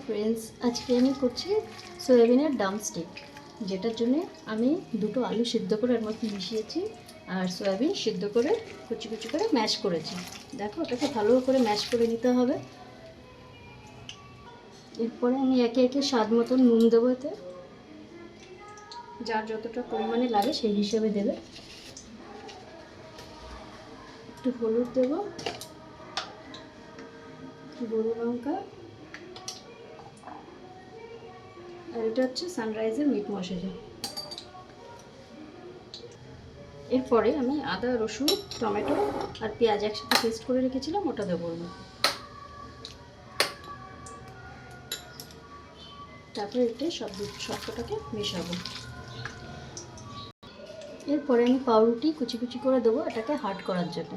Friends, আজকে আমি করছি সয়াবিনের ড্রামস্টিক, যেটার জন্য আমি দুটো আলু সিদ্ধ করে এর মধ্যে মিশিয়েছি আর সয়াবিন সিদ্ধ করে কুচি কুচি করে ম্যাশ করেছি। দেখো, ওটাকে ভালো করে ম্যাশ করে নিতে হবে। এরপরে আমি একে একে স্বাদ মতন নুন দেবো, এতে যার যতটা পরিমাণে লাগে সেই হিসেবে দেবে। একটু হলুদ দেবো, গুঁড়ো লঙ্কা, আর এটা হচ্ছে সানরাইজের মিট মশলা। এরপরে আমি আদা, রসুন, টমেটো আর পেঁয়াজ একসাথে পেস্ট করে রেখেছিলাম, ওটা দেবো না। তারপরে এতে সবকটাকে মেশাবো। এরপরে আমি পাউরুটি কুচি কুচি করে দেবো, এটাকে হার্ড করার জন্য।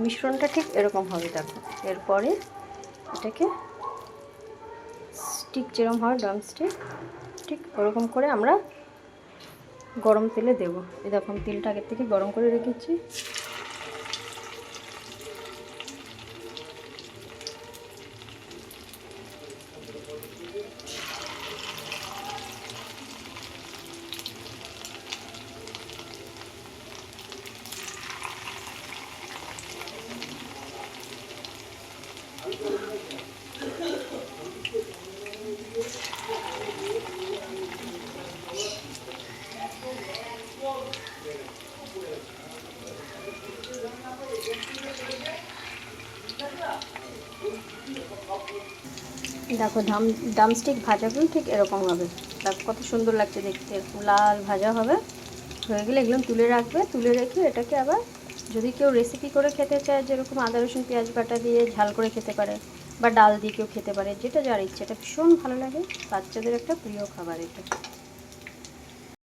মিশ্রণটা ঠিক এরকম হবে, দেখো। এরপরে এটাকে স্টিক যেরকম হয় ড্রামস্টিক, ঠিক ওরকম করে আমরা গরম তেলে দেবো। এই দেখো, আমি তেলটা আগের থেকে গরম করে রেখেছি। দেখো, ড্রামস্টিক ভাজাগুলো ঠিক এরকম হবে। দেখো কত সুন্দর লাগছে দেখতে, লাল ভাজা হবে। হয়ে গেলে এগুলো তুলে রাখবে। তুলে রেখে এটাকে আবার যদি কেউ রেসিপি করে খেতে চায়, যেরকম আদা রসুন পেঁয়াজ বাটা দিয়ে ঝাল করে খেতে পারে, বা ডাল দিয়ে কেউ খেতে পারে, যেটা যার ইচ্ছে। এটা ভীষণ ভালো লাগে, বাচ্চাদের একটা প্রিয় খাবার এটা।